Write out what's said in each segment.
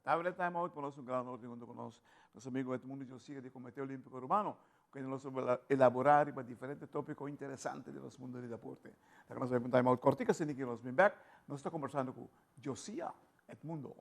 Tablet Time Out por un gran orden junto con los amigos Edmundo Josía de Comité Olímpico Romano, que nos va a elaborar para diferentes tópicos interesantes de los mundos del deporte. La que nos va a un Time Out cortica, sin que nos ven back, nos está conversando con Josía Edmundo.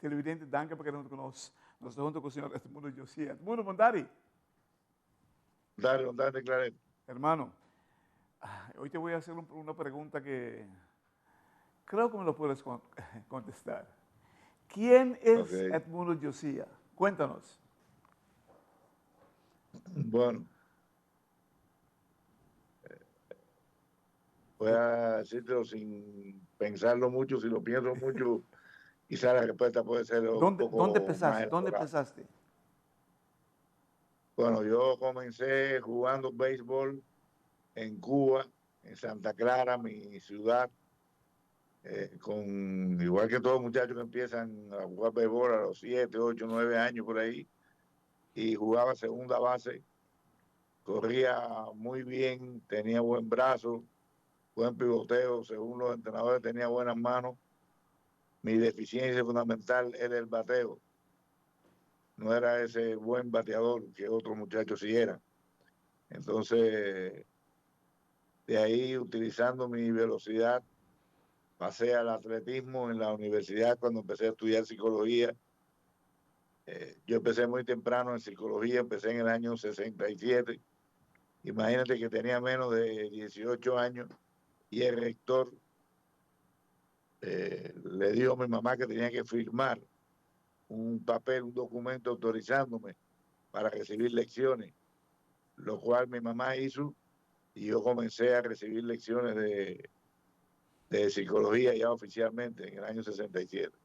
Televidente, danke porque nos conoce. Nos está junto con el señor Edmundo Josía. Edmundo Mondari. Dale, Claret. Hermano, hoy te voy a hacer una pregunta que creo que me lo puedes contestar. ¿Quién es Edmundo Josía? Cuéntanos. Bueno, voy a decírtelo sin pensarlo mucho, si lo pienso mucho, quizá la respuesta puede ser un poco ¿Dónde más empezaste? ¿Dónde elaborada. empezaste? Bueno, yo comencé jugando béisbol en Cuba, en Santa Clara, mi ciudad, igual que todos los muchachos que empiezan a jugar béisbol a los 7, 8, 9 años por ahí, y jugaba segunda base, corría muy bien, tenía buen brazo, buen pivoteo, según los entrenadores tenía buenas manos. Mi deficiencia fundamental era el bateo. No era ese buen bateador que otros muchachos sí eran. Entonces, de ahí, utilizando mi velocidad, pasé al atletismo en la universidad cuando empecé a estudiar psicología. Yo empecé muy temprano en psicología, empecé en el año 67. Imagínate que tenía menos de 18 años y el rector le dijo a mi mamá que tenía que firmar un papel, un documento autorizándome para recibir lecciones, lo cual mi mamá hizo y yo comencé a recibir lecciones de psicología ya oficialmente en el año 67.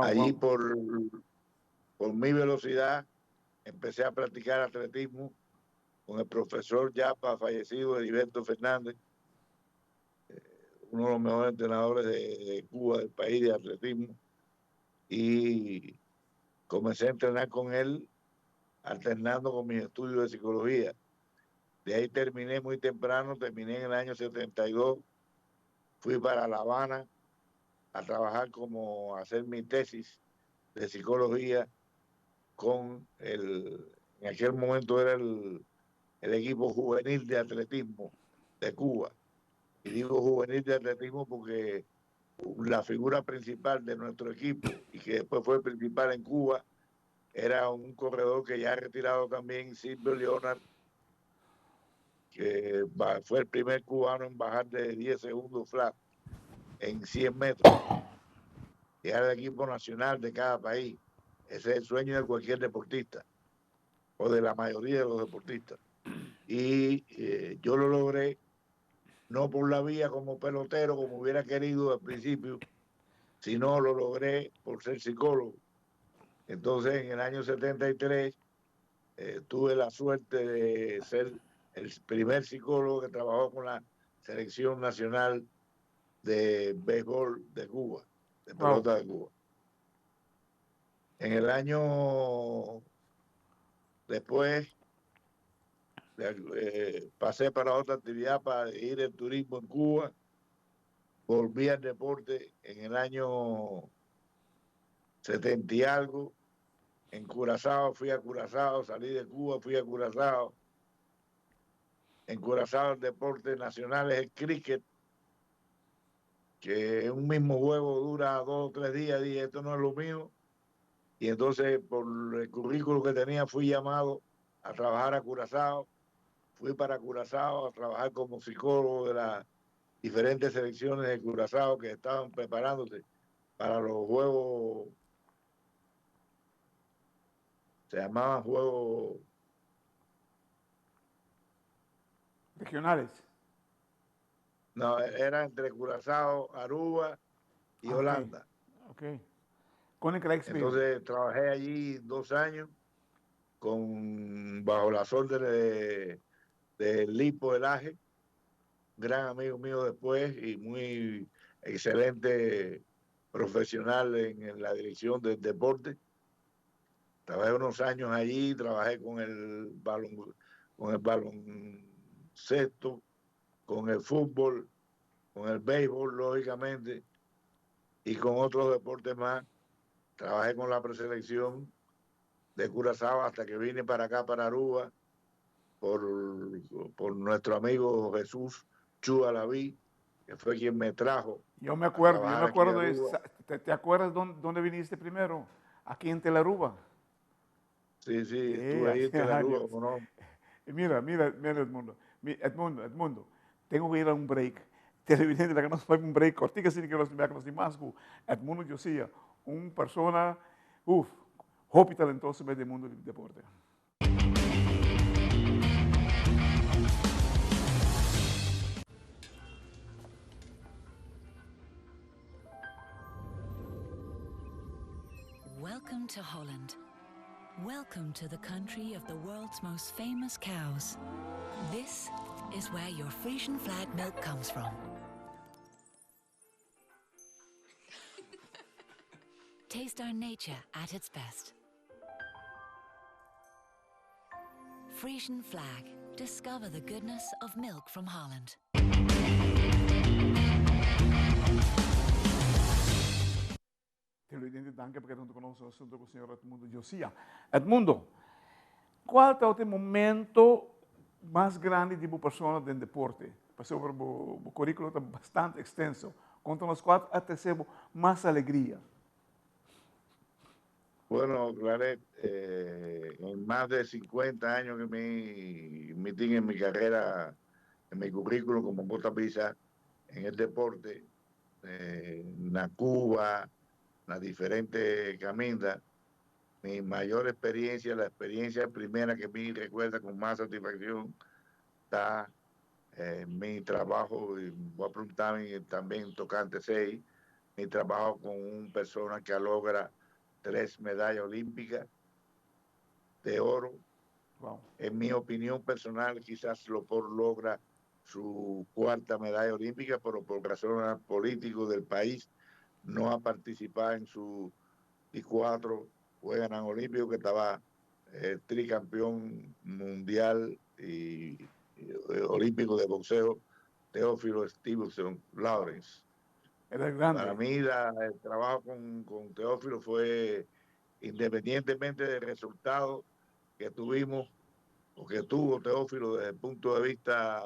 Allí por mi velocidad empecé a practicar atletismo con el profesor ya fallecido Heriberto Fernández, uno de los mejores entrenadores de Cuba, del país de atletismo, y comencé a entrenar con él alternando con mis estudios de psicología. De ahí terminé muy temprano, terminé en el año 72, fui para La Habana a trabajar a hacer mi tesis de psicología en aquel momento era el equipo juvenil de atletismo de Cuba. Y digo juvenil de atletismo porque la figura principal de nuestro equipo, y que después fue principal en Cuba, era un corredor que ya ha retirado también, Silvio Leonard, que fue el primer cubano en bajar de 10 segundos flat en 100 metros. Y era el equipo nacional de cada país. Ese es el sueño de cualquier deportista, o de la mayoría de los deportistas. Y yo lo logré no por la vía como pelotero, como hubiera querido al principio, sino lo logré por ser psicólogo. Entonces, en el año 73, tuve la suerte de ser el primer psicólogo que trabajó con la Selección Nacional de Béisbol de Cuba, de Wow. pelota de Cuba. En el año después, pasé para otra actividad, para ir al turismo en Cuba. Volví al deporte en el año 70 y algo. En Curazao, fui a Curazao, salí de Cuba, fui a Curazao. En Curazao el deporte nacional es el cricket, que un mismo juego dura 2 o 3 días, dije, esto no es lo mío. Y entonces, por el currículo que tenía, fui llamado a trabajar a Curazao. Fui para Curazao a trabajar como psicólogo de las diferentes selecciones de Curazao que estaban preparándose para los juegos, se llamaban juegos, Regionales. no, era entre Curazao, Aruba y Ok, Holanda. ok. Con Craigslist. Entonces trabajé allí 2 años bajo las órdenes de Lipo Elaje, gran amigo mío después y muy excelente profesional en la dirección del deporte. Trabajé unos años allí, trabajé con el baloncesto, con el fútbol, con el béisbol, lógicamente, y con otros deportes más. Trabajé con la preselección de Curazao hasta que vine para acá, para Aruba, por, por nuestro amigo Jesús Chua Laví, que fue quien me trajo Yo me a acuerdo trabajar aquí a de, Aruba. ¿te acuerdas dónde viniste primero? Aquí en Telaruba. Sí, sí, Sí, estuve ahí en hace Aruba, años. como no. Mira, Edmundo. Edmundo, tengo que ir a un break. Televidente, la que nos fue un break. Cortica sin que los demás, Edmundo Josiah, un persona, hopi talentoso del mundo del deporte. Welcome to Holland. Welcome to the country of the world's most famous cows. This is where your Frisian flag milk comes from. Taste our nature at its best. Frisian flag. Discover the goodness of milk from Holland. Televidente, danke porque junto conosco o assunto com o senhor Edmundo Josiah. Edmundo, qual é o momento mais grande de uma pessoa dentro do deporte? O currículo está bastante extenso. Conta-nos qual até recebo mais alegria. Bueno, Claret, en más de 50 años que me metí en mi carrera, en mi currículo como motorista en el deporte, en la Cuba, las diferentes caminas, mi mayor experiencia, la experiencia primera que me recuerda con más satisfacción, está en mi trabajo, y voy a preguntar también tocante 6, mi trabajo con una persona que logra 3 medallas olímpicas de oro. Wow. En mi opinión personal, quizás logra su 4ª medalla olímpica, pero por razones políticos del país no ha participado en su y 4 Juegos Olímpicos, que estaba tricampeón mundial y olímpico de boxeo, Teófilo Stevenson Lawrence. Era grande. Para mí el trabajo con Teófilo fue, independientemente del resultado que tuvimos o que tuvo Teófilo desde el punto de vista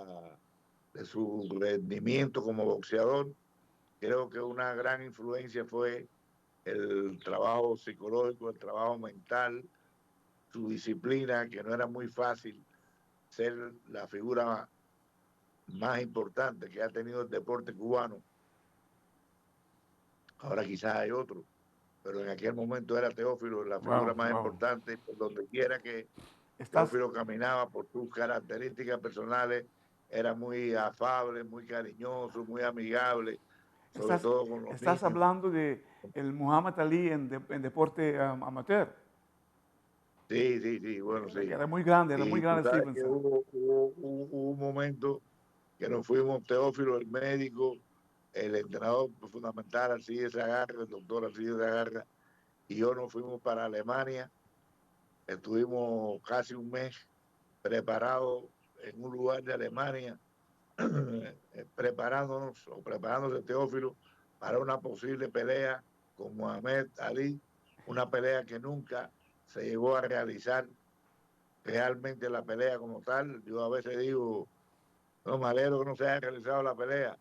de su rendimiento como boxeador, creo que una gran influencia fue el trabajo psicológico, el trabajo mental, su disciplina, que no era muy fácil ser la figura más importante que ha tenido el deporte cubano. Ahora quizás hay otro, pero en aquel momento era Teófilo la figura más importante, por donde quiera que Teófilo caminaba, por sus características personales, era muy afable, muy cariñoso, muy amigable, sobre Estás, todo con los estás niños. hablando de el Muhammad Ali en deporte amateur. Sí, sí, sí, bueno, sí. Era muy Y tú grande sabes que Stevenson. hubo un momento que nos fuimos, Teófilo, el médico, el entrenador fundamental, Alcides Zagarra, el doctor Alcides Zagarra, y yo nos fuimos para Alemania. Estuvimos casi un mes preparados en un lugar de Alemania, preparándonos o preparándose Teófilo para una posible pelea con Muhammad Ali, una pelea que nunca se llegó a realizar realmente la pelea como tal. Yo a veces digo, no, me alegro que no se haya realizado la pelea.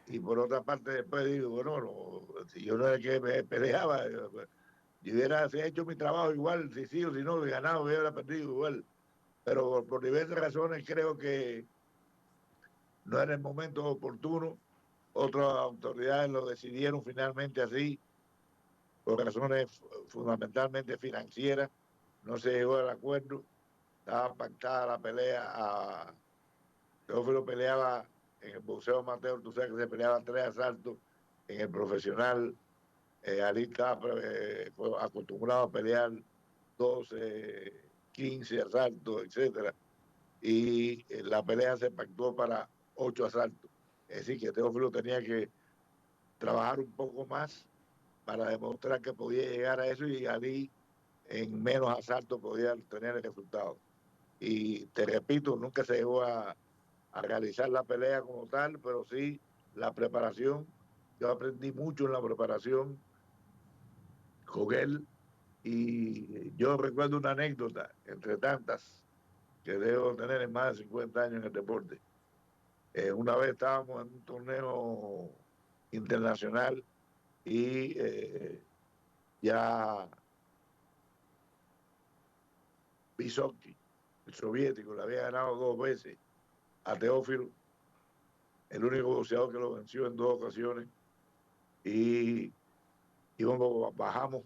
Y por otra parte después digo, bueno, no, si yo no era el que me peleaba, yo hubiera hecho mi trabajo igual, si sí o si no, si ganado, hubiera perdido igual. Pero por diversas razones creo que no era el momento oportuno. Otras autoridades lo decidieron finalmente así, por razones fundamentalmente financieras. No se llegó al acuerdo. Estaba pactada la pelea. Teófilo peleaba en el boxeo amateur, tú sabes que se peleaba 3 asaltos. En el profesional, Ali estaba fue acostumbrado a pelear 12, 15 asaltos, etcétera. Y la pelea se pactó para 8 asaltos. Es decir, que Teófilo tenía que trabajar un poco más para demostrar que podía llegar a eso, y Ali en menos asaltos podía tener el resultado. Y te repito, nunca se llegó a realizar la pelea como tal, pero sí la preparación. Yo aprendí mucho en la preparación con él, y yo recuerdo una anécdota, entre tantas, que debo tener en más de 50 años en el deporte. Una vez estábamos en un torneo internacional y ya Vysotsky, el soviético, le había ganado 2 veces a Teófilo, el único boxeador que lo venció en 2 ocasiones, y bajamos,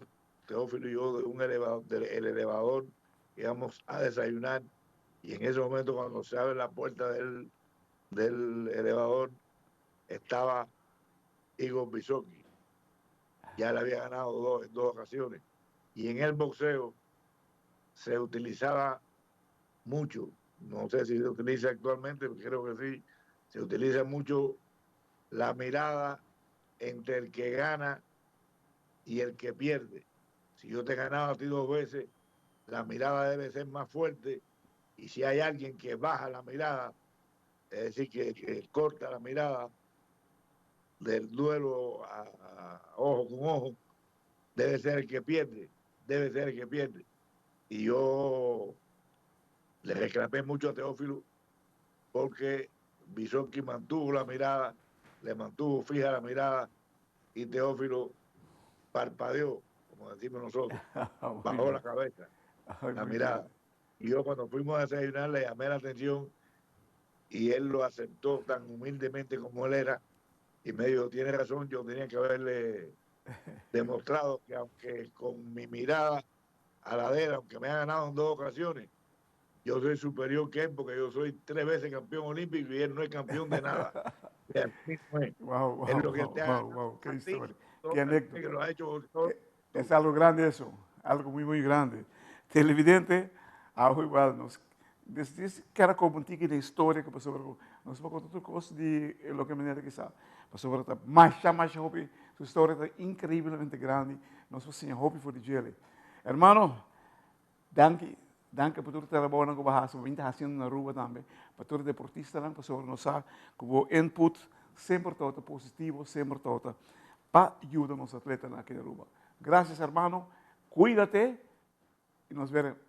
Teófilo y yo, de un elevador, del elevador, íbamos a desayunar, y en ese momento, cuando se abre la puerta del elevador, estaba Igor Vysotsky. Ya le había ganado en 2 ocasiones. Y en el boxeo se utilizaba mucho, no sé si se utiliza actualmente, creo que sí, se utiliza mucho la mirada entre el que gana y el que pierde. Si yo te he ganado a ti 2 veces, la mirada debe ser más fuerte, y si hay alguien que baja la mirada, es decir, que corta la mirada del duelo a ojo con ojo, debe ser el que pierde, debe ser el que pierde. Y yo le reclamé mucho a Teófilo porque Vysotsky mantuvo la mirada, le mantuvo fija la mirada, y Teófilo parpadeó, como decimos nosotros, bajó la cabeza, la Muy bien. mirada. Y yo, cuando fuimos a desayunar, le llamé la atención, y él lo aceptó tan humildemente como él era, y me dijo, tiene razón, yo tenía que haberle demostrado que, aunque con mi mirada a la de él, aunque me ha ganado en 2 ocasiones, yo soy superior que él, porque yo soy 3 veces campeón olímpico y él no es campeón de nada. Wow, Es wow, lo que wow, te ha wow, ganado wow, qué a ti, historia, qué todo que anécdota. lo ha hecho todo. Es algo grande eso, algo muy, muy grande. Televidente, algo igual. Desde que era como un tique de historia que pasó, nos va a contar cosas de lo que me quizá. Pasó por más hobby, su historia está increíblemente grande. Nos va a enseñar hobby por el hermano, danke por tu trabalho que você está fazendo na rua também, para todo deportista lá, para sobre nós, com input sempre todo positivo, sempre todo para ajudar os atletas naquela rua. Graças, hermano, cuídate e nos veremos